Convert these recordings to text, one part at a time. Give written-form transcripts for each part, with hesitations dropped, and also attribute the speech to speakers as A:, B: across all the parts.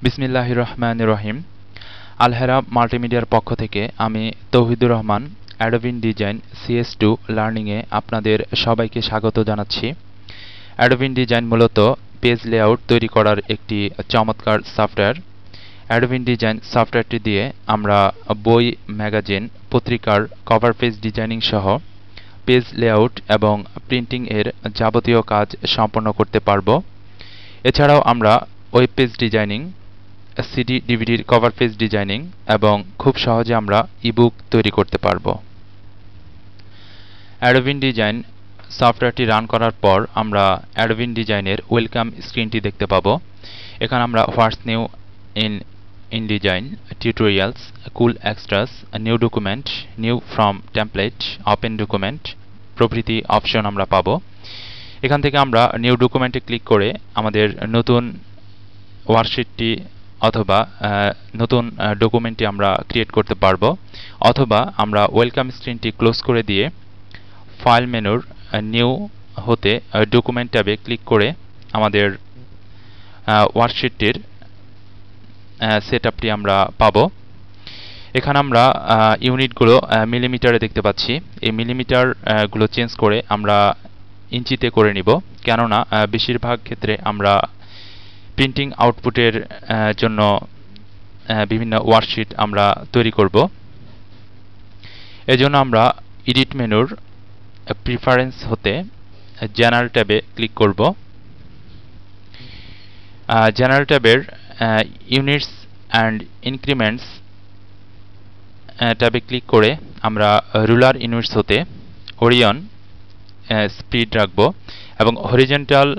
A: বিসমিল্লাহির রহমানির রহিম। আলহেরা মাল্টিমিডিয়ার পক্ষ থেকে আমি Touhidur Rahman Adobe InDesign CS2 লার্নিংয়ে আপনাদের সবাইকে স্বাগত জানাচ্ছি। অ্যাডোবি ইনডিজাইন মূলত পেজ লেআউট তৈরি করার একটি চমৎকার সফটওয়্যার। অ্যাডোবি ইনডিজাইন সফটওয়্যারটি দিয়ে আমরা বই, ম্যাগাজিন, পত্রিকার কভার পেজ ডিজাইনিং সহ পেজ লেআউট এবং প্রিন্টিং এর যাবতীয় কাজ সম্পন্ন করতে পারব। এছাড়াও আমরা ওয়েব পেজ ডিজাইনিং, সিডি ডিভিডির কভার পেজ ডিজাইনিং এবং খুব সহজে আমরা ইবুক তৈরি করতে পারবো। অ্যাডোবি ইনডিজাইন সফটওয়্যারটি রান করার পর আমরা অ্যাডোবি ইনডিজাইনের ওয়েলকাম স্ক্রিনটি দেখতে পাবো। এখানে আমরা what's new in InDesign, tutorials, cool extras, new document, new from template, open document প্রভৃতি অপশন আমরা পাবো। এখান থেকে আমরা নিউ ডকুমেন্টে ক্লিক করে আমাদের নতুন ওয়ার্কশিটটি অথবা নতুন ডকুমেন্টটি আমরা ক্রিয়েট করতে পারবো, অথবা আমরা ওয়েলকাম স্ক্রিনটি ক্লোজ করে দিয়ে ফাইল মেনুর নিউ হতে ডকুমেন্ট ট্যাবে ক্লিক করে আমাদের ওয়ার্কশিটটির সেটআপটি আমরা পাবো। এখানে আমরা ইউনিটগুলো মিলিমিটারে দেখতে পাচ্ছি। এই মিলিমিটার গুলো চেঞ্জ করে আমরা ইঞ্চিতে করে নিব, কেননা বেশিরভাগ ক্ষেত্রে আমরা প্রিন্টিং আউটপুটের জন্য বিভিন্ন ওয়ার্কশিট আমরা তৈরি করব। এজন্য আমরা এডিট মেনুর প্রিফারেন্স হতে জেনারেল ট্যাবে ক্লিক করব। জেনারেল ট্যাবের ইউনিটস অ্যান্ড ইনক্রিমেন্টস ট্যাবে ক্লিক করে আমরা রুলার ইউনিটস হতে ওরিয়ন স্পিড রাখব এবং হরিজন্টাল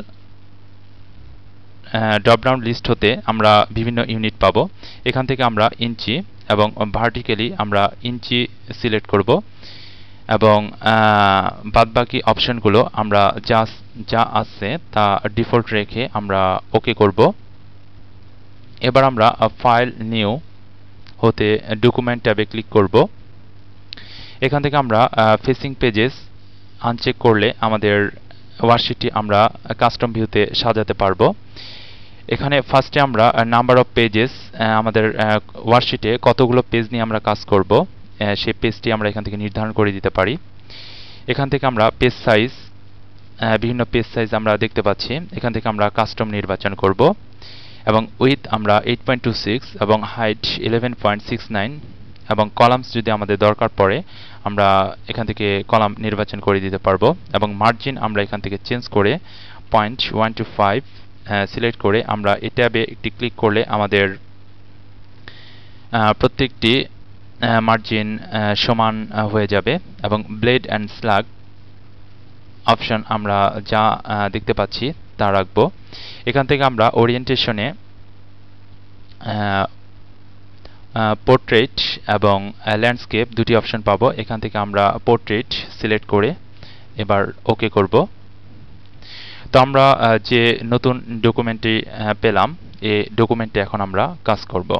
A: ড্রপডাউন লিস্ট হতে আমরা বিভিন্ন ইউনিট পাবো। এখান থেকে আমরা ইঞ্চি এবং ভার্টিক্যালি আমরা ইঞ্চি সিলেক্ট করব এবং বাদবাকি অপশনগুলো আমরা যা আছে তা ডিফল্ট রেখে আমরা ওকে করব। এবার আমরা ফাইল নিউ হতে ডকুমেন্ট ট্যাবে ক্লিক করব। এখান থেকে আমরা ফেসিং পেজেস আনচেক করলে আমাদের ওয়ার্কশিটটি আমরা কাস্টম ভিউতে সাজাতে পারবো। এখানে ফার্স্টে আমরা নাম্বার অফ পেজেস, আমাদের ওয়ার্কশিটে কতগুলো পেজ নিয়ে আমরা কাজ করব সেই পেজটি আমরা এখান থেকে নির্ধারণ করে দিতে পারি। এখান থেকে আমরা পেজ সাইজ, বিভিন্ন পেজ সাইজ আমরা দেখতে পাচ্ছি। এখান থেকে আমরা কাস্টম নির্বাচন করব এবং উইথ আমরা 8.26 এবং হাইট 11.69 এবং কলামস যদি আমাদের দরকার পড়ে আমরা এখান থেকে কলাম নির্বাচন করে দিতে পারবো এবং মার্জিন আমরা এখান থেকে চেঞ্জ করে 0.125 সিলেক্ট করে আমরা এই ট্যাবে একটি ক্লিক করলে আমাদের প্রত্যেকটি মার্জিন সমান হয়ে যাবে এবং ব্লেড অ্যান্ড স্লাগ অপশন আমরা যা দেখতে পাচ্ছি তা রাখবো। এখান থেকে আমরা ওরিয়েন্টেশনে পোর্ট্রেট এবং ল্যান্ডস্কেপ দুটি অপশন পাবো। এখান থেকে আমরা পোর্ট্রেট সিলেক্ট করে এবার ওকে করব। তো আমরা যে নতুন ডকুমেন্টটি পেলাম, এই ডকুমেন্টে এখন আমরা কাজ করব।